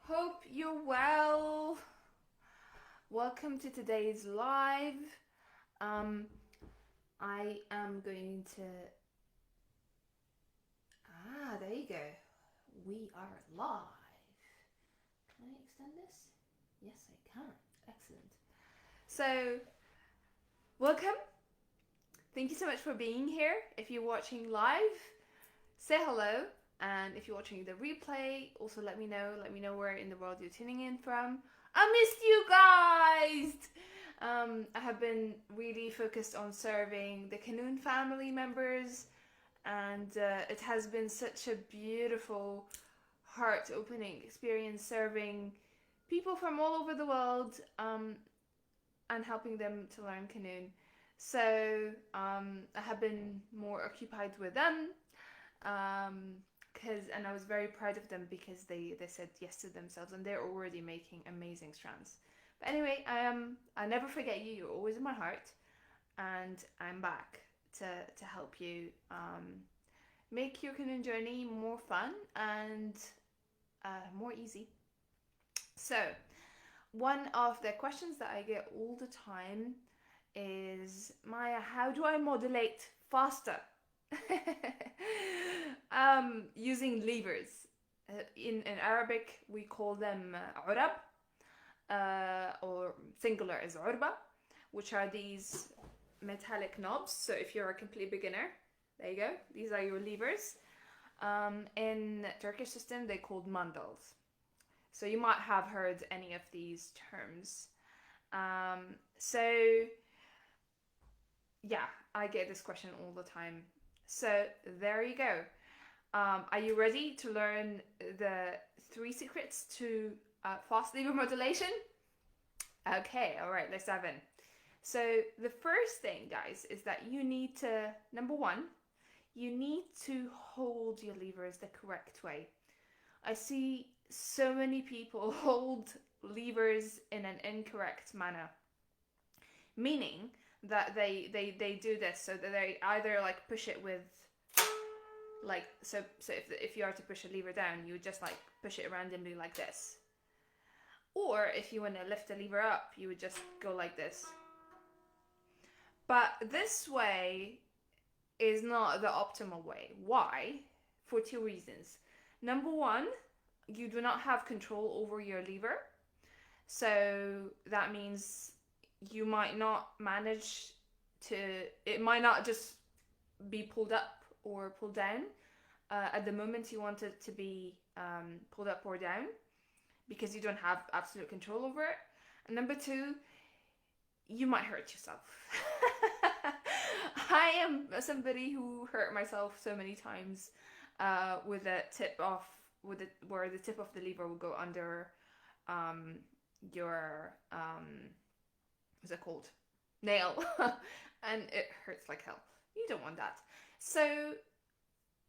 Hope you're well. Welcome to today's live. Um, I am going to. There you go. We are live. Can I extend this? Yes, I can. Excellent. So, welcome. Thank you so much for being here. If you're watching live, say hello. And if you're watching the replay, also let me know. Let me know where in the world you're tuning in from. I missed you guys! I have been really focused on serving the Canoon family members, and it has been such a beautiful, heart-opening experience serving people from all over the world and helping them to learn Canoon. So I have been more occupied with them. And I was very proud of them because they said yes to themselves and they're already making amazing strands. But anyway, I never forget you. You're always in my heart, and I'm back to help you make your canoe journey more fun and more easy. So, one of the questions that I get all the time is, Maya, how do I modulate faster? Using levers. In Arabic, we call them urab, or singular is orbaa, which are these metallic knobs. So if you're a complete beginner, there you go. These are your levers. In Turkish system, they called mandals. So you might have heard any of these terms. So yeah, I get this question all the time. So there you go. Are you ready to learn the 3 secrets to fast lever modulation? Okay, all right, let's dive in. So the first thing, guys, is that you need to, number 1, you need to hold your levers the correct way. I see so many people hold levers in an incorrect manner, meaning that they do this so that they either like push it with like so if you are to push a lever down, you would just like push it randomly like this, or if you want to lift the lever up, you would just go like this. But this way is not the optimal way. Why? For 2 reasons. Number 1, you do not have control over your lever, so that means you might not manage to, it might not just be pulled up or pulled down at the moment you want it to be pulled up or down, because you don't have absolute control over it. And number 2, you might hurt yourself. I am somebody who hurt myself so many times with the tip of where the tip of the lever will go under your what's it called, nail, and it hurts like hell. You don't want that. So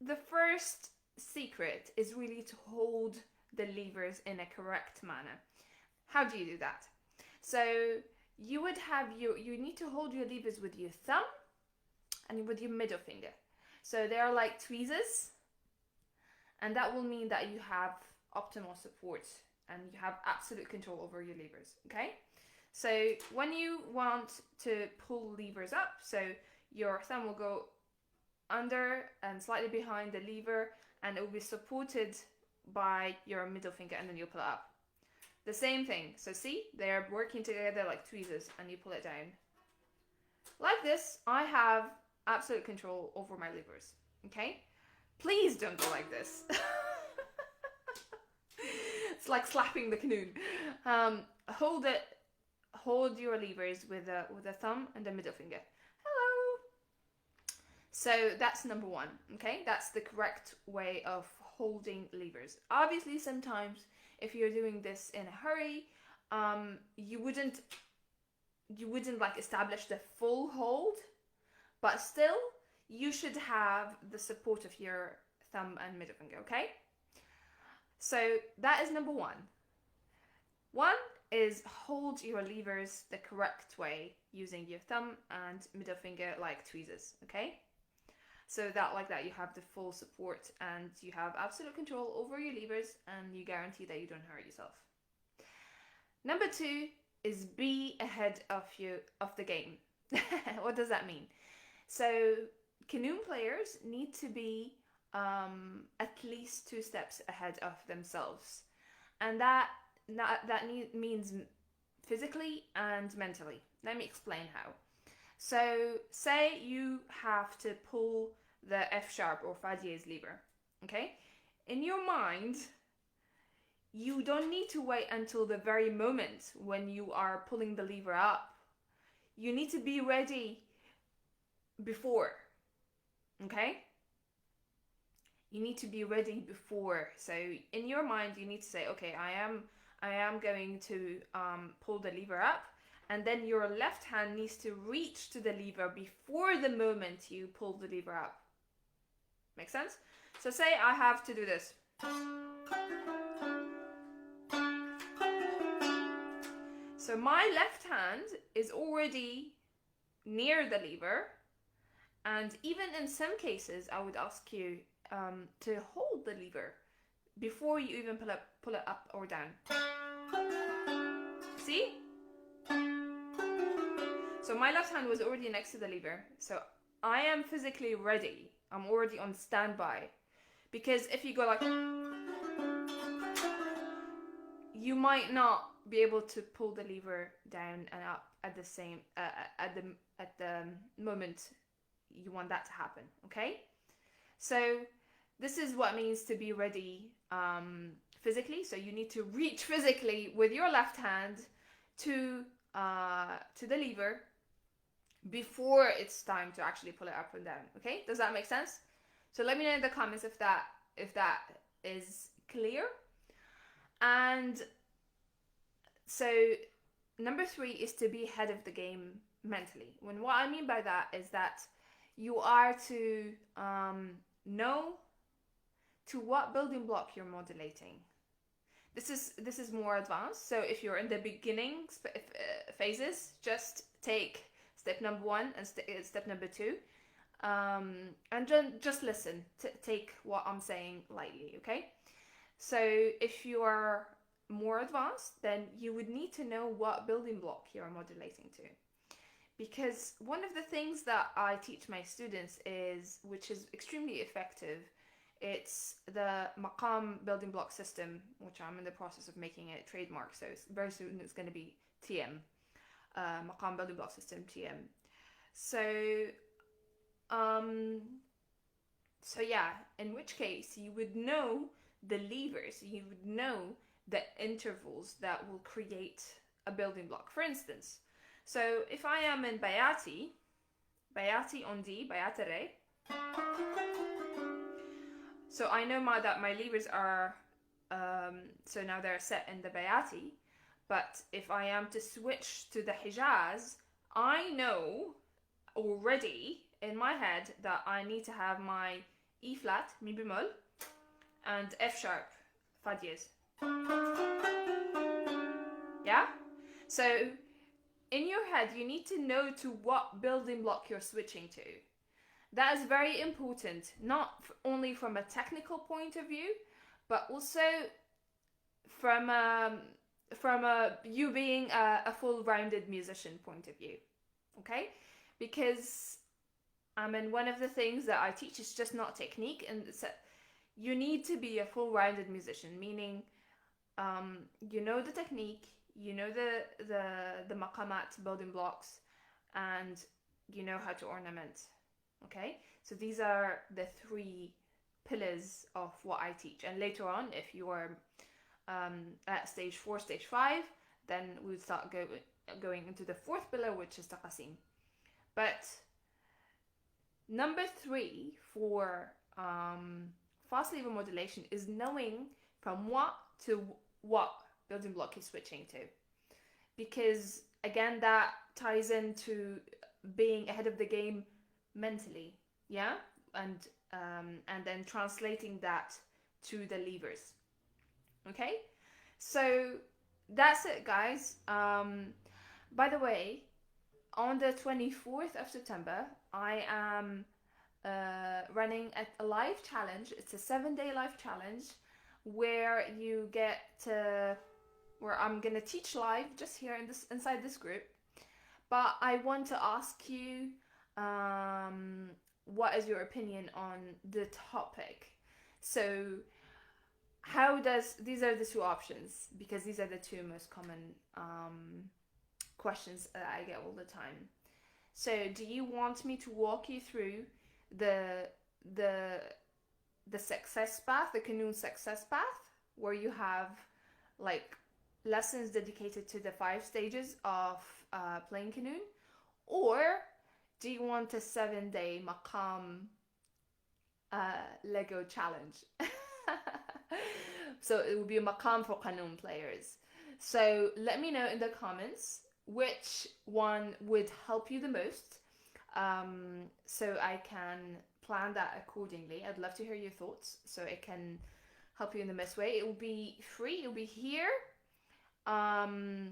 the first secret is really to hold the levers in a correct manner. How do you do that? So you would have you need to hold your levers with your thumb and with your middle finger. So they are like tweezers, and that will mean that you have optimal support and you have absolute control over your levers, okay? So when you want to pull levers up, so your thumb will go under and slightly behind the lever, and it will be supported by your middle finger, and then you'll pull it up. The same thing. So see, they're working together like tweezers, and you pull it down. Like this, I have absolute control over my levers, okay? Please don't go like this. It's like slapping the canoe. Hold your levers with a thumb and a middle finger. Hello. So that's number 1, okay? That's the correct way of holding levers. Obviously, sometimes if you're doing this in a hurry, you wouldn't like establish the full hold, but still you should have the support of your thumb and middle finger, okay? So that is number 1. 1 is hold your levers the correct way using your thumb and middle finger like tweezers, okay? so that like that you have the full support and you have absolute control over your levers, and you guarantee that you don't hurt yourself. Number 2 is be ahead of the game. What does that mean? So canoe players need to be at least 2 steps ahead of themselves, and that means physically and mentally. Let me explain how. So say you have to pull the F sharp or fa dièse lever, okay? In your mind, you don't need to wait until the very moment when you are pulling the lever up. You need to be ready before, okay? You need to be ready before. So in your mind, you need to say, okay, I am going to pull the lever up, and then your left hand needs to reach to the lever before the moment you pull the lever up. Make sense? So say I have to do this. So my left hand is already near the lever, and even in some cases, I would ask you to hold the lever before you even pull it up or down. See? So my left hand was already next to the lever, so I am physically ready. I'm already on standby. Because if you go like, you might not be able to pull the lever down and up at the same at the moment you want that to happen. Okay, so this is what it means to be ready physically. So you need to reach physically with your left hand to the lever before it's time to actually pull it up and down. Okay, does that make sense? So let me know in the comments if that is clear. And so number 3 is to be ahead of the game mentally. When what I mean by that is that you are to know to what building block you're modulating. This is more advanced. So if you're in the beginning phases, just take step number 1 and step number 2, and just listen. Take what I'm saying lightly, okay? So if you are more advanced, then you would need to know what building block you're modulating to. Because one of the things that I teach my students is, which is extremely effective, it's the maqam building block system, which I'm in the process of making a trademark. So very soon it's going to be TM, maqam building block system TM. So yeah, in which case you would know the levers, you would know the intervals that will create a building block. For instance, so if I am in Bayati on D, Bayati Re, so I know that my levers are, so now they're set in the Bayati, but if I am to switch to the Hijaz, I know already in my head that I need to have my E flat, mi bemol, and F sharp, fa dièse. Yeah? So in your head, you need to know to what building block you're switching to. That is very important, not only from a technical point of view, but also from you being a full-rounded musician point of view. Okay? Because one of the things that I teach is just not technique, and you need to be a full-rounded musician, meaning you know the technique, you know the maqamat building blocks, and you know how to ornament. Okay, so these are the 3 pillars of what I teach. And later on, if you are at stage 4, stage 5, then we'll start going into the 4th pillar, which is taqasim. But number 3 for fast lever modulation is knowing from what to what building block you're switching to, because again that ties into being ahead of the game mentally, yeah, and then translating that to the levers. Okay, so that's it, guys. By the way, on the 24th of September, I am running a live challenge. It's a 7-day live challenge where you get to, where I'm gonna teach live just here in this, inside this group. But I want to ask you, what is your opinion on the topic? So how does, these are the two options, because these are the two most common questions that I get all the time. So do you want me to walk you through the success path, the Qanun success path, where you have like lessons dedicated to the 5 stages of playing Qanun? Or do you want a 7-day maqam Lego challenge? So it will be a maqam for Qanun players. So let me know in the comments which one would help you the most, so I can plan that accordingly. I'd love to hear your thoughts so it can help you in the best way. It will be free, it will be here. Hello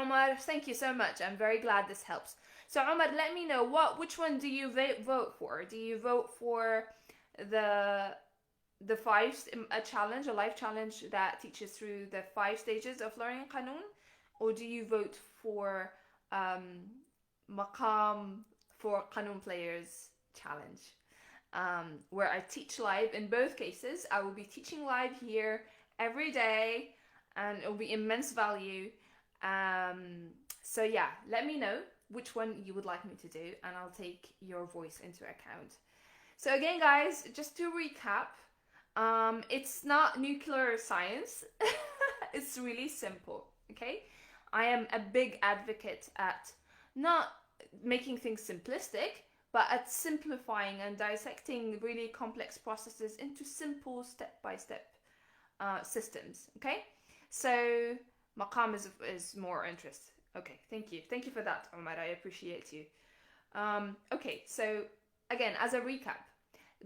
Omar, thank you so much. I'm very glad this helps. So Omar, let me know, which one do you vote for? Do you vote for the 5 challenge, a life challenge that teaches through the 5 stages of learning Qanun? Or do you vote for maqam for Qanun players challenge, where I teach live? In both cases, I will be teaching live here every day, and it will be immense value. So yeah, let me know which one you would like me to do, and I'll take your voice into account. So again, guys, just to recap, it's not nuclear science. It's really simple, okay? I am a big advocate at not making things simplistic, but at simplifying and dissecting really complex processes into simple step-by-step systems, okay? So maqam is more interest. Okay, thank you for that, Omar. I appreciate you. Okay, so again, as a recap,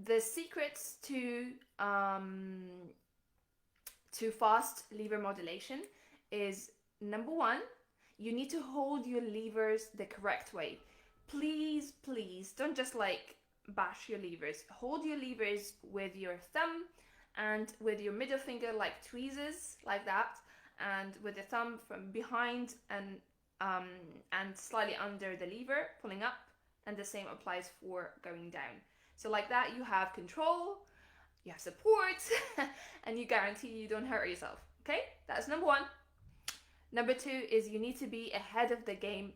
the secrets to fast lever modulation is: number 1, you need to hold your levers the correct way. Please don't just like bash your levers. Hold your levers with your thumb and with your middle finger like tweezers, like that, and with the thumb from behind and slightly under the lever, pulling up, and the same applies for going down. So like that, you have control, you have support, and you guarantee you don't hurt yourself, okay? That's number 1. Number 2 is you need to be ahead of the game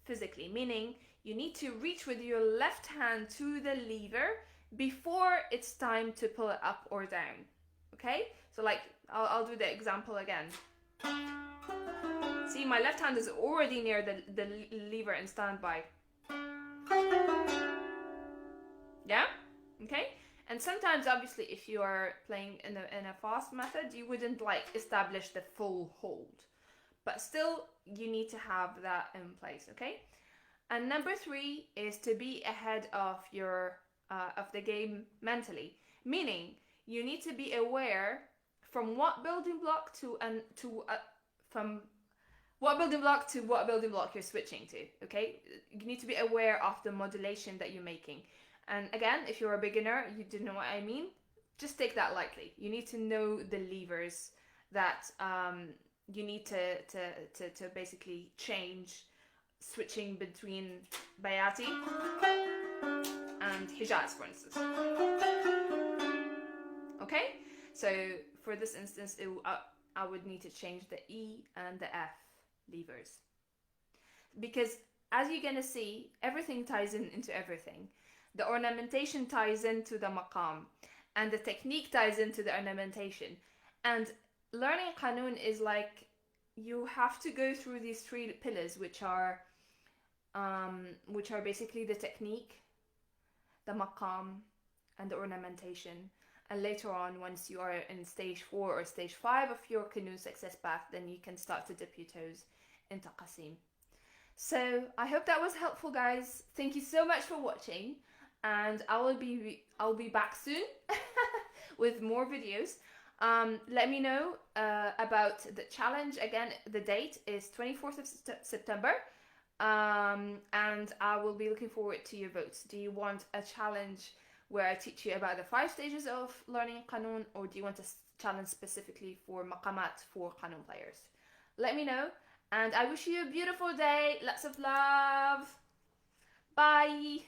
physically, meaning you need to reach with your left hand to the lever before it's time to pull it up or down, okay? So like, I'll do the example again. See, my left hand is already near the lever in standby. Yeah? Okay? And sometimes, obviously, if you are playing in a fast method, you wouldn't like establish the full hold. But still, you need to have that in place, okay? And number 3 is to be ahead of your of the game mentally, meaning you need to be aware from what building block to from what building block to what building block you're switching to, okay? You need to be aware of the modulation that you're making. And again, if you're a beginner, you don't know what I mean, just take that lightly. You need to know the levers that you need to basically change, switching between Bayati and Hijaz, for instance. Okay? So for this instance, I would need to change the E and the F levers. Because as you're gonna see, everything ties into everything. The ornamentation ties into the maqam, and the technique ties into the ornamentation. And learning Qanun is like, you have to go through these 3 pillars, which are basically the technique, the maqam, and the ornamentation. And later on, once you are in stage 4 or stage 5 of your Qanun success path, then you can start to dip your toes into Qasim. So I hope that was helpful, guys. Thank you so much for watching, and I'll be back soon with more videos. Let me know about the challenge. Again, the date is 24th of September. And I will be looking forward to your votes. Do you want a challenge where I teach you about the 5 stages of learning Qanun, or do you want a challenge specifically for maqamat for Qanun players? Let me know, and I wish you a beautiful day. Lots of love. Bye.